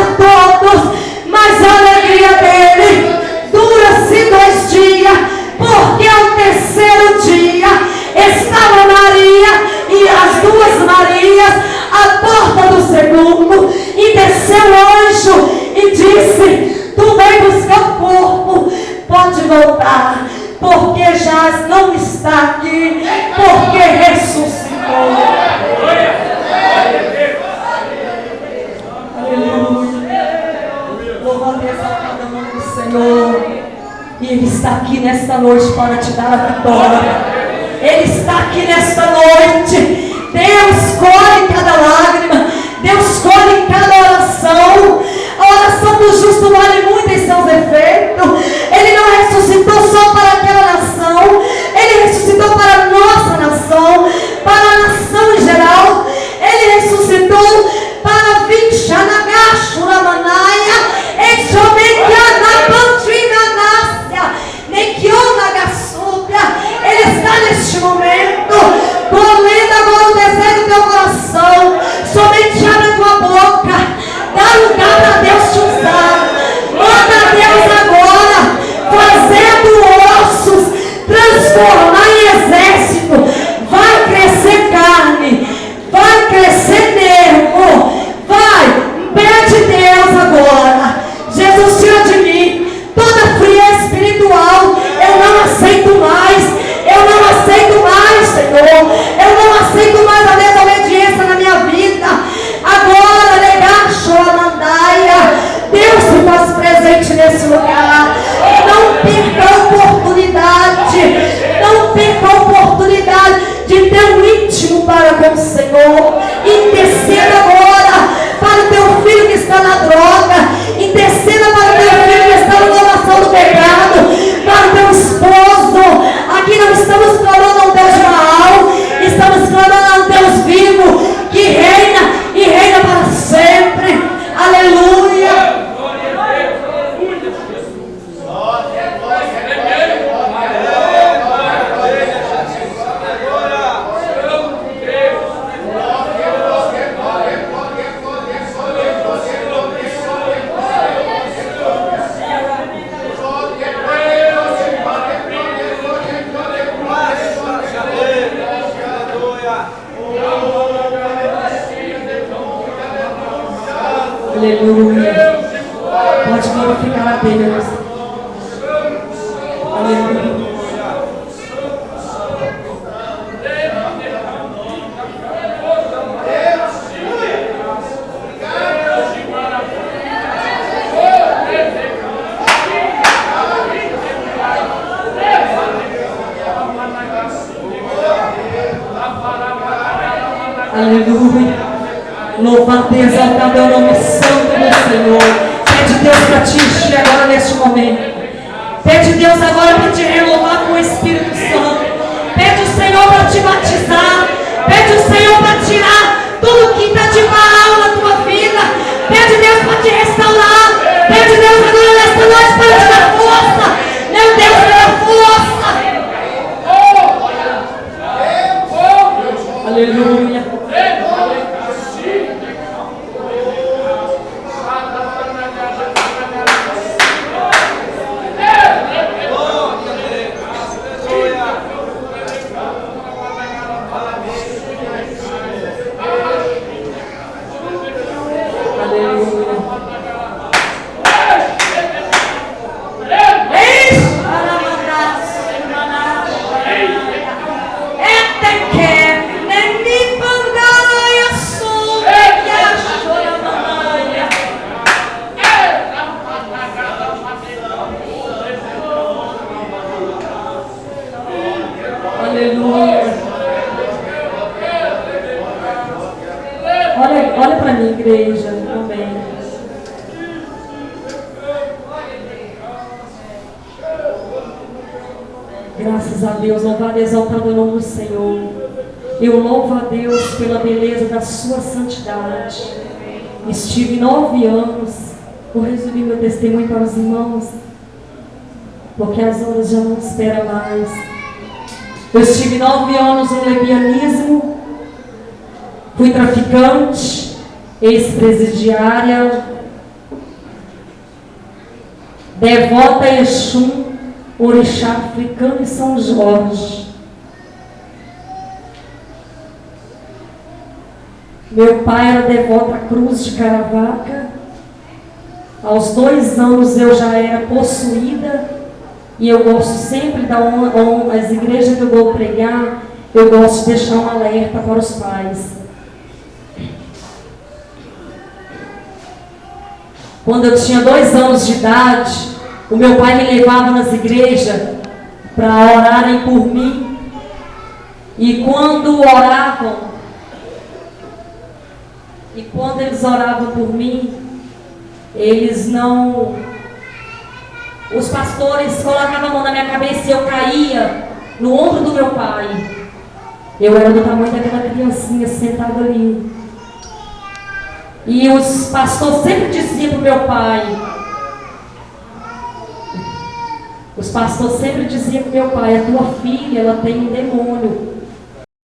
passaram todos, mas a alegria dele dura-se 2 dias, porque ao terceiro dia estava Maria e as 2 Marias à porta do sepulcro, e desceu o anjo e disse: tu vai buscar o corpo, pode voltar, porque já não está aqui, porque ressuscitou. Louva a Deus, exaltado o nome do Senhor. E Ele está aqui nesta noite para te dar a vitória. Ele está aqui nesta noite. Deus colhe cada lágrima, Deus colhe cada oração. A oração do justo vale muito em seus efeitos. Ele não ressuscitou só para aquela nação, Ele ressuscitou para a nossa nação, para a nação em geral. Ele ressuscitou para Vichanagacho na Manaia, Exomekiana Pantina Nácia, Nekiona Gassúbia. Ele está neste momento, colhendo agora o desejo do teu coração. Somente abre a tua boca, dá lugar para Deus te usar. Manda a Deus agora, fazendo ossos transformar em exército. Vai crescer carne, vai crescer nervo, vai, pede Deus agora. Jesus, tira de mim toda frieza espiritual. Eu não aceito mais, eu não aceito mais, Senhor. Eu não aceito mais a desobediência na minha vida. Agora, negacho a mandaia. Deus se faz presente nesse lugar. Não perca a oportunidade, não perca a oportunidade de ter um íntimo para com o Senhor. Interceda agora para o teu filho que está na droga, interceda para o teu filho que está na oração do pecado, para o teu esposo. Aqui não estamos clamando a um Deus de Baal, estamos clamando a um Deus vivo, que reina e reina para sempre. Aleluia. Aleluia. Pode glorificar a Deus. Aleluia. Aleluia. Louvado e exaltado é o nome santo do Senhor. Pede Deus para te encher agora neste momento. Pede Deus agora para te renovar com o Espírito Santo. Pede o Senhor para te batizar. Pede o Senhor para tirar tudo que está de mal na tua vida. Pede Deus para te restaurar. Pede Deus agora nesta noite para te dar força. Meu Deus, me dá força. Aleluia. Olha para mim, igreja. Amém. Graças a Deus, louvado e exaltado o nome do Senhor. Eu louvo a Deus pela beleza da sua santidade. Estive 9 anos, vou resumir meu testemunho para os irmãos, porque as horas já não esperam mais. Eu estive 9 anos no lesbianismo, fui traficante, ex-presidiária, devota a Exum, Orixá africano e São Jorge. Meu pai era devoto à Cruz de Caravaca. Aos 2 anos eu já era possuída. E eu gosto sempre as igrejas que eu vou pregar, eu gosto de deixar um alerta para os pais. Quando eu tinha 2 anos de idade, o meu pai me levava nas igrejas para orarem por mim. E quando eles oravam por mim, os pastores colocavam a mão na minha cabeça e eu caía no ombro do meu pai. Eu era do tamanho daquela criancinha sentada ali. E os pastores sempre diziam para o meu pai, a tua filha, ela tem um demônio.